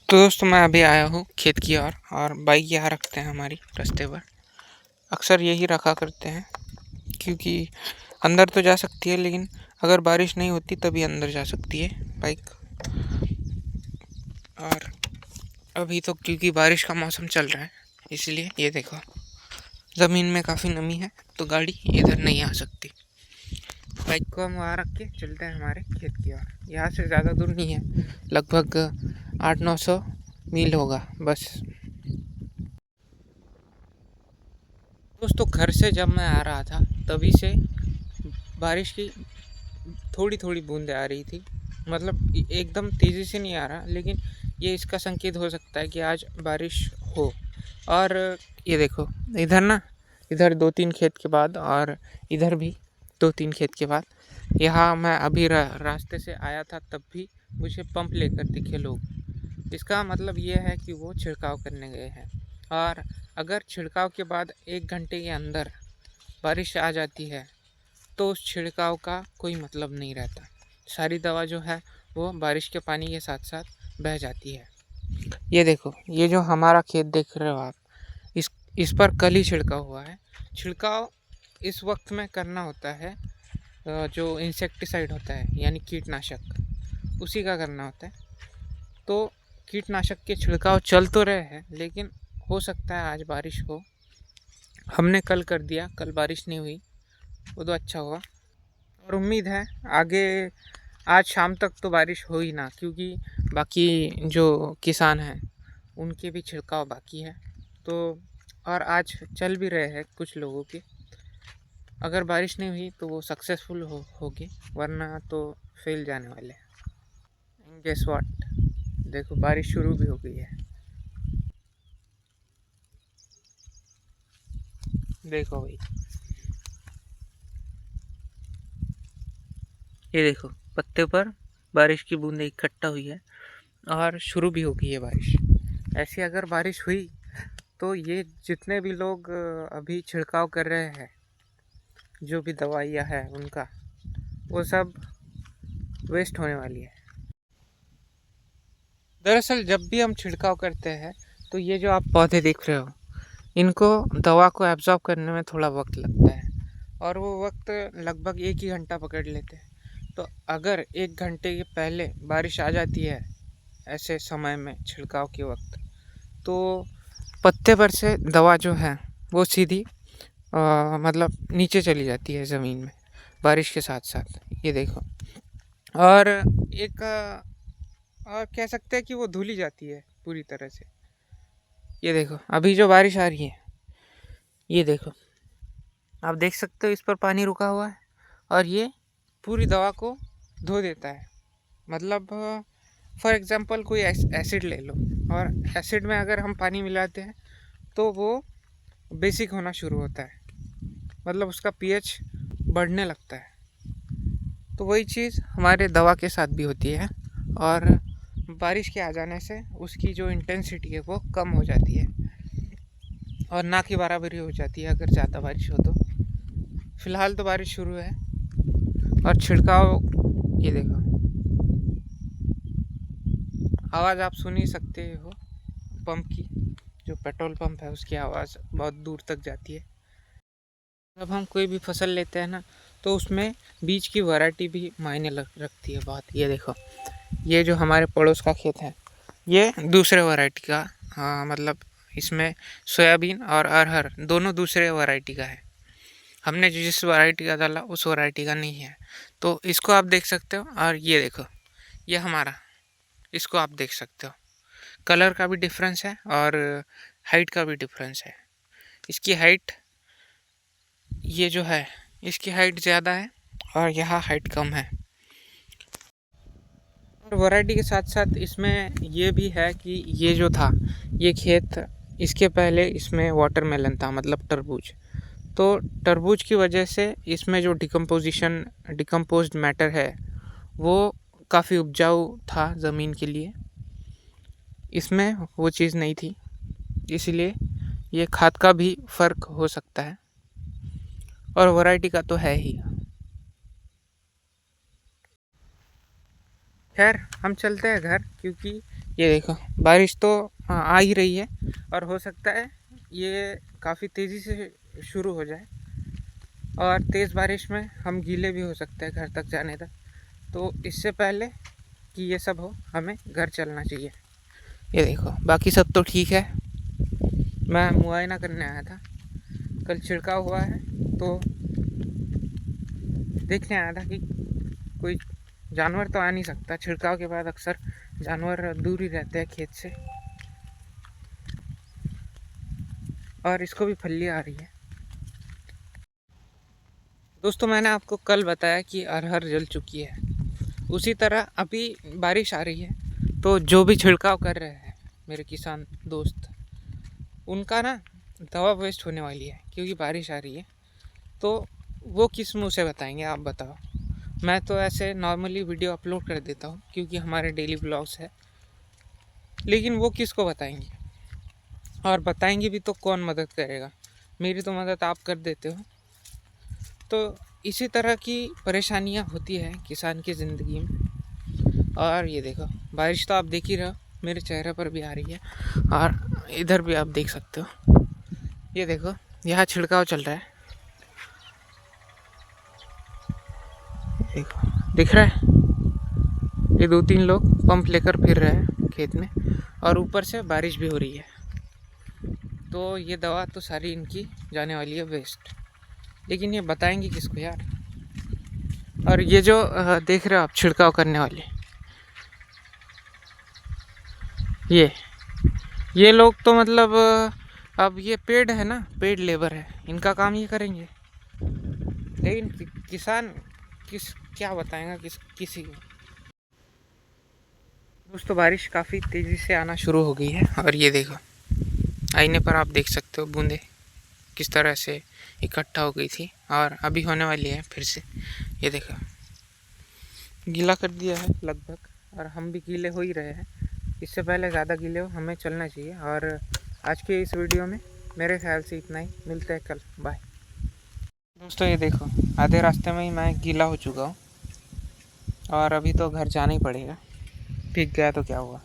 तो दोस्तों मैं अभी आया हूँ खेत की ओर और बाइक यहाँ रखते हैं हमारी रास्ते पर। अक्सर यही रखा करते हैं क्योंकि अंदर तो जा सकती है, लेकिन अगर बारिश नहीं होती तभी अंदर जा सकती है बाइक। और अभी तो क्योंकि बारिश का मौसम चल रहा है, इसलिए ये देखो ज़मीन में काफ़ी नमी है तो गाड़ी इधर नहीं आ सकती। बाइक को हम वहाँ रख के चलते हैं हमारे खेत की ओर। यहाँ से ज़्यादा दूर नहीं है, लगभग 800-900 मील होगा बस। दोस्तों घर से जब मैं आ रहा था तभी से बारिश की थोड़ी थोड़ी बूंदें आ रही थी। मतलब एकदम तेज़ी से नहीं आ रहा, लेकिन ये इसका संकेत हो सकता है कि आज बारिश हो। और ये देखो इधर ना, इधर 2-3 खेत के बाद और इधर भी 2-3 खेत के बाद, यहाँ मैं अभी रास्ते से आया था तब भी मुझे पंप लेकर दिखे लोग। इसका मतलब ये है कि वो छिड़काव करने गए हैं। और अगर छिड़काव के बाद 1 घंटे के अंदर बारिश आ जाती है तो उस छिड़काव का कोई मतलब नहीं रहता। सारी दवा जो है वो बारिश के पानी के साथ साथ बह जाती है। ये देखो, ये जो हमारा खेत देख रहे हो आप, इस पर कल ही छिड़काव हुआ है। छिड़काव इस वक्त में करना होता है, जो इंसेक्टिसाइड होता है यानी कीटनाशक, उसी का करना होता है। तो कीटनाशक के छिड़काव चल तो रहे हैं, लेकिन हो सकता है आज बारिश हो। हमने कल कर दिया, कल बारिश नहीं हुई, वो तो अच्छा हुआ। और उम्मीद है आगे आज शाम तक तो बारिश हो ही ना, क्योंकि बाकी जो किसान हैं उनके भी छिड़काव बाकी है। तो और आज चल भी रहे हैं कुछ लोगों के। अगर बारिश नहीं हुई तो वो सक्सेसफुल होगी, वरना तो फेल जाने वाले हैं। गेस व्हाट, देखो बारिश शुरू भी हो गई है। देखो भाई, ये देखो पत्ते पर बारिश की बूंदें इकट्ठा हुई है और शुरू भी हो गई है बारिश। ऐसी अगर बारिश हुई तो ये जितने भी लोग अभी छिड़काव कर रहे हैं, जो भी दवाइयाँ हैं उनका, वो सब वेस्ट होने वाली है। दरअसल जब भी हम छिड़काव करते हैं तो ये जो आप पौधे देख रहे हो, इनको दवा को एब्जॉर्ब करने में थोड़ा वक्त लगता है और वो वक्त लगभग 1 ही घंटा पकड़ लेते हैं। तो अगर 1 घंटे के पहले बारिश आ जाती है ऐसे समय में छिड़काव के वक्त, तो पत्ते पर से दवा जो है वो सीधी मतलब नीचे चली जाती है ज़मीन में बारिश के साथ साथ। ये देखो, और एक और कह सकते हैं कि वो धुली जाती है पूरी तरह से। ये देखो अभी जो बारिश आ रही है, ये देखो आप देख सकते हो इस पर पानी रुका हुआ है और ये पूरी दवा को धो देता है। मतलब फॉर एग्ज़ाम्पल कोई एसिड ले लो, और एसिड में अगर हम पानी मिलाते हैं तो वो बेसिक होना शुरू होता है, मतलब उसका पीएच बढ़ने लगता है। तो वही चीज़ हमारे दवा के साथ भी होती है, और बारिश के आ जाने से उसकी जो इंटेंसिटी है वो कम हो जाती है और ना की बराबरी हो जाती है अगर ज़्यादा बारिश हो तो। फ़िलहाल तो बारिश शुरू है और छिड़काव, ये देखो आवाज़ आप सुन ही सकते हो पंप की, जो पेट्रोल पंप है उसकी आवाज़ बहुत दूर तक जाती है। जब हम कोई भी फसल लेते हैं ना, तो उसमें बीज की वैरायटी भी मायने रखती है बहुत। ये देखो, ये जो हमारे पड़ोस का खेत है ये दूसरे वैरायटी का, हाँ मतलब इसमें सोयाबीन और अरहर दोनों दूसरे वैरायटी का है। हमने जिस वैरायटी का डाला उस वैरायटी का नहीं है, तो इसको आप देख सकते हो। और ये देखो, ये हमारा, इसको आप देख सकते हो, कलर का भी डिफरेंस है और हाइट का भी डिफरेंस है। इसकी हाइट, ये जो है इसकी हाइट ज़्यादा है और यहाँ हाइट कम है। और वैरायटी के साथ साथ इसमें ये भी है कि ये जो था ये खेत, इसके पहले इसमें वाटरमेलन था, मतलब तरबूज। तो तरबूज की वजह से इसमें जो डिकम्पोज्ड मैटर है वो काफ़ी उपजाऊ था ज़मीन के लिए। इसमें वो चीज़ नहीं थी, इसलिए ये खाद का भी फ़र्क हो सकता है और वैरायटी का तो है ही। खैर हम चलते हैं घर, क्योंकि ये देखो बारिश तो आ ही रही है और हो सकता है ये काफ़ी तेज़ी से शुरू हो जाए और तेज़ बारिश में हम गीले भी हो सकते हैं घर तक जाने तक। तो इससे पहले कि ये सब हो हमें घर चलना चाहिए। ये देखो बाकी सब तो ठीक है। मैं मुआयना करने आया था, कल छिड़काव हुआ है तो देखने आया था कि कोई जानवर तो आ नहीं सकता। छिड़काव के बाद अक्सर जानवर दूर ही रहते हैं खेत से। और इसको भी फल्ली आ रही है। दोस्तों मैंने आपको कल बताया कि अरहर जल चुकी है, उसी तरह अभी बारिश आ रही है। तो जो भी छिड़काव कर रहे हैं मेरे किसान दोस्त, उनका ना दवा वेस्ट होने वाली है क्योंकि बारिश आ रही है। तो वो किस मुँह से बताएंगे आप बताओ। मैं तो ऐसे नॉर्मली वीडियो अपलोड कर देता हूँ क्योंकि हमारे डेली ब्लॉग्स है, लेकिन वो किसको बताएंगे? और बताएंगे भी तो कौन मदद करेगा? मेरी तो मदद आप कर देते हो। तो इसी तरह की परेशानियां होती है किसान की ज़िंदगी में। और ये देखो बारिश तो आप देख ही रहे हो, मेरे चेहरे पर भी आ रही है और इधर भी आप देख सकते हो। ये देखो यहाँ छिड़काव चल रहा है, देखो दिख रहा है। ये 2-3 लोग पंप लेकर फिर रहे हैं खेत में और ऊपर से बारिश भी हो रही है। तो ये दवा तो सारी इनकी जाने वाली है वेस्ट, लेकिन ये बताएंगे किसको यार? और ये जो देख रहे हो आप छिड़काव करने वाले, ये लोग तो मतलब अब ये पेड़ है ना, पेड़ लेबर है, इनका काम ये करेंगे। लेकिन किसान किस क्या बताएगा किसी को? दोस्तों बारिश काफ़ी तेज़ी से आना शुरू हो गई है और ये देखो आईने पर आप देख सकते हो बूंदे किस तरह से इकट्ठा हो गई थी और अभी होने वाली है फिर से। ये देखो गीला कर दिया है लगभग और हम भी गीले हो ही रहे हैं। इससे पहले ज़्यादा गीले हो हमें चलना चाहिए। और आज के इस वीडियो में मेरे ख्याल से इतना ही, मिलते हैं कल, बाय। दोस्तों ये देखो आधे रास्ते में ही मैं गीला हो चुका हूँ और अभी तो घर जाना ही पड़ेगा। भीग गया तो क्या हुआ।